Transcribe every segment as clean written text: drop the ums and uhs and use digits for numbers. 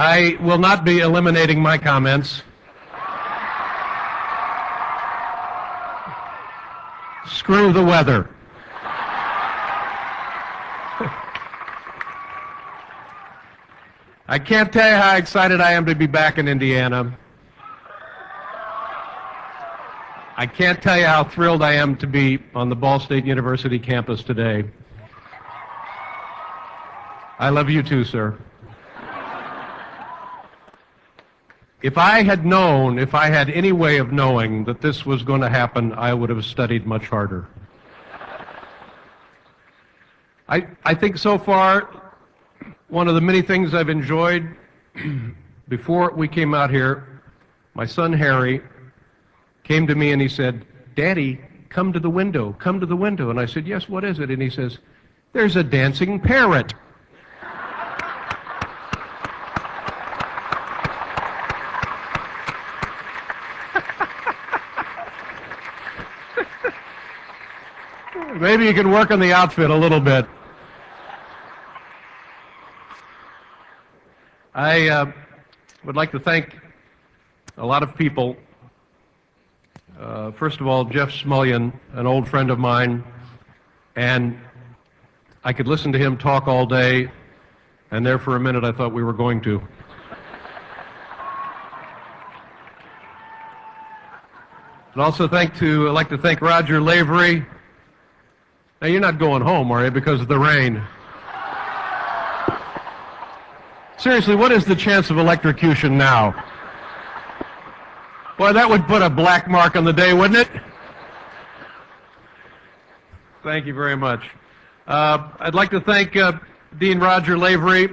I will not be eliminating my comments. Screw the weather. I can't tell you how excited I am to be back in Indiana. I can't tell you how thrilled I am to be on the Ball State University campus today. I love you too, sir. If I had known, if I had any way of knowing that this was going to happen, I would have studied much harder. I think so far, one of the many things I've enjoyed, before we came out here, my son Harry came to me and he said, "Daddy, come to the window, come to the window." And I said, "Yes, what is it?" And he says, "There's a dancing parrot." Maybe you can work on the outfit a little bit. I would like to thank a lot of people. First of all, Jeff Smullian, an old friend of mine, and I could listen to him talk all day, and there for a minute I thought we were going to. I'd also I'd like to thank Roger Lavery. Now, you're not going home, are you, because of the rain? Seriously, what is the chance of electrocution now? Boy, that would put a black mark on the day, wouldn't it? Thank you very much. I'd like to thank Dean Roger Lavery.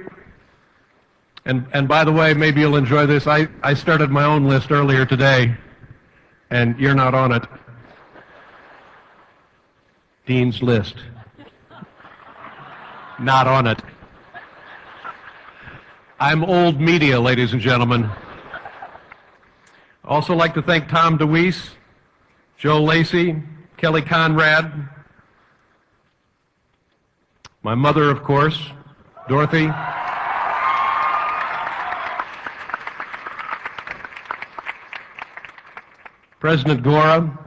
And by the way, maybe you'll enjoy this. I started my own list earlier today, and you're not on it. Dean's list. Not on it. I'm old media, ladies and gentlemen. Also like to thank Tom DeWeese, Joe Lacey, Kelly Conrad, my mother, of course, Dorothy, President Gora.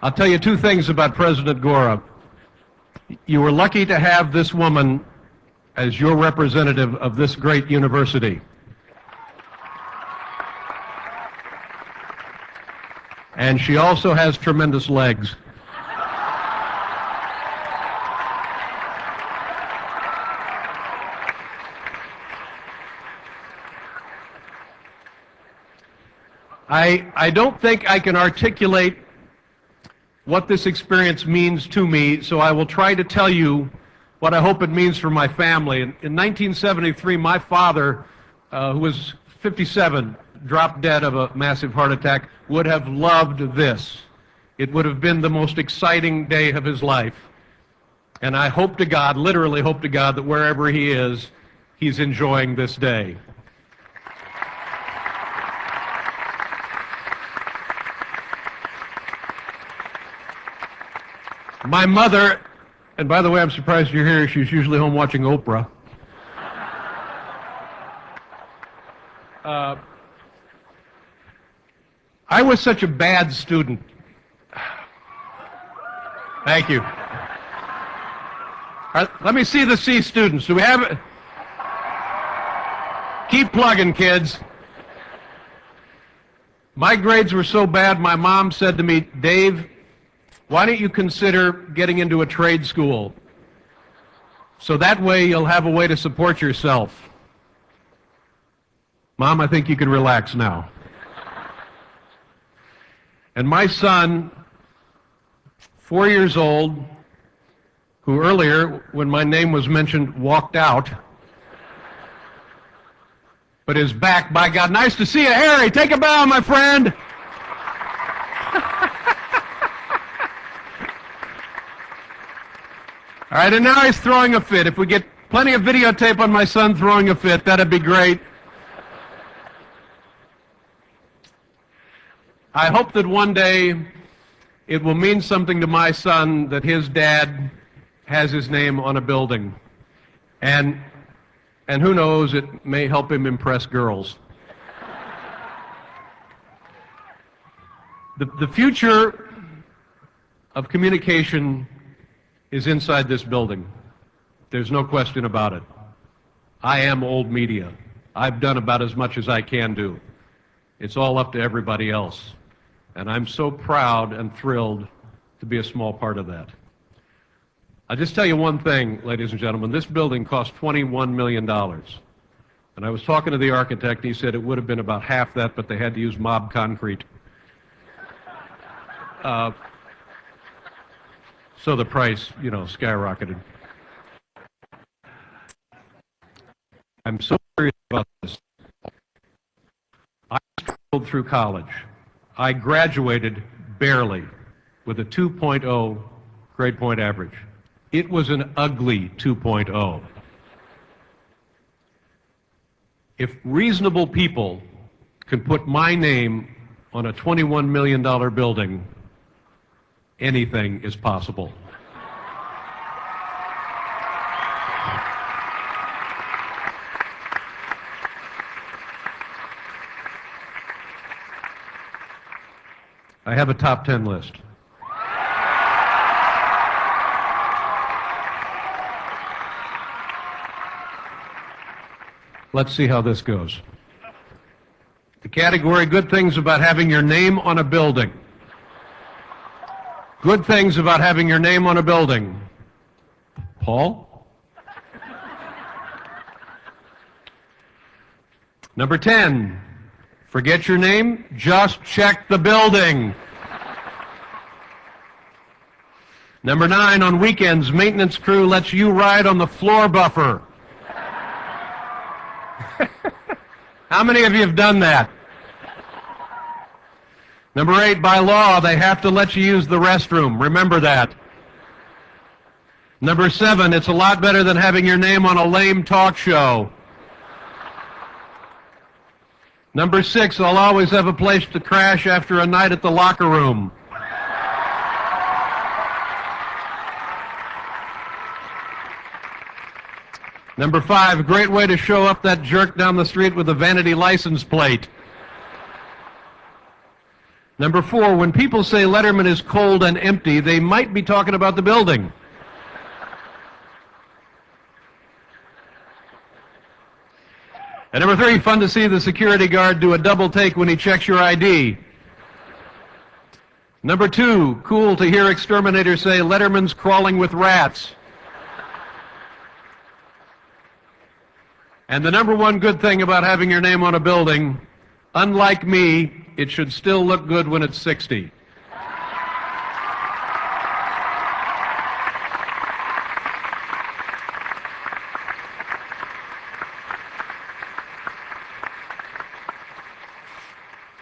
I'll tell you two things about President Gora. You were lucky to have this woman as your representative of this great university. And she also has tremendous legs. I don't think I can articulate what this experience means to me, so I will try to tell you what I hope it means for my family. In 1973, my father, who was 57, dropped dead of a massive heart attack, would have loved this. It would have been the most exciting day of his life. And I hope to God, literally hope to God, that wherever he is, he's enjoying this day. My mother, and by the way, I'm surprised you're here. She's usually home watching Oprah. I was such a bad student. Thank you. All right, let me see the C students. Do we have it? Keep plugging, kids. My grades were so bad, my mom said to me, "Dave, why don't you consider getting into a trade school? So that way you'll have a way to support yourself." Mom, I think you can relax now. And my son, 4 years old, who earlier, when my name was mentioned, walked out, but is back, by God. Nice to see you, Harry. Take a bow, my friend. All right, and now he's throwing a fit. If we get plenty of videotape on my son throwing a fit, that'd be great. I hope that one day it will mean something to my son that his dad has his name on a building. And And who knows, it may help him impress girls. The future of communication is inside this building. There's no question about it. I am old media. I've done about as much as I can do. It's all up to everybody else. And I'm so proud and thrilled to be a small part of that. I'll just tell you one thing, ladies and gentlemen. This building cost $21 million. And I was talking to the architect, and he said it would have been about half that, but they had to use mob concrete. So the price, skyrocketed. I'm so serious about this. I struggled through college. I graduated barely with a 2.0 grade point average. It was an ugly 2.0. If reasonable people can put my name on a $21 million building, anything is possible. I have a top 10 list. Let's see how this goes. The category, good things about having your name on a building. Good things about having your name on a building. Paul? Number 10, forget your name, just check the building. Number 9, on weekends, maintenance crew lets you ride on the floor buffer. How many of you have done that? Number 8, by law, they have to let you use the restroom. Remember that. Number 7, it's a lot better than having your name on a lame talk show. Number 6, I'll always have a place to crash after a night at the locker room. Number 5, a great way to show up that jerk down the street with a vanity license plate. Number 4, when people say Letterman is cold and empty, they might be talking about the building. And number 3, fun to see the security guard do a double take when he checks your ID. Number 2, cool to hear exterminators say Letterman's crawling with rats. And the number 1 good thing about having your name on a building, unlike me, it should still look good when it's 60.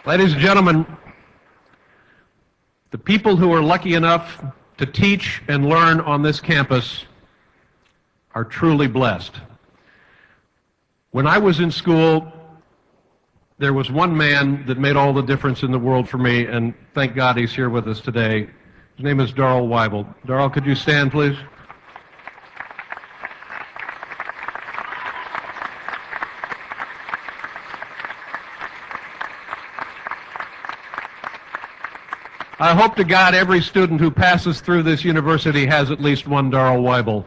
Ladies and gentlemen, the people who are lucky enough to teach and learn on this campus are truly blessed. When I was in school, there was one man that made all the difference in the world for me, and thank God he's here with us today. His name is Darrell Weibel. Darrell, could you stand, please? I hope to God every student who passes through this university has at least one Darrell Weibel.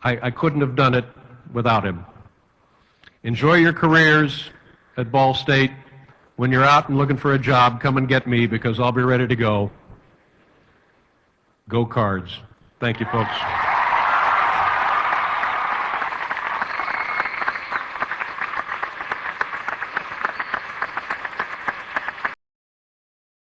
I couldn't have done it without him. Enjoy your careers at Ball State. When you're out and looking for a job, come and get me because I'll be ready to go. Go Cards. Thank you, folks.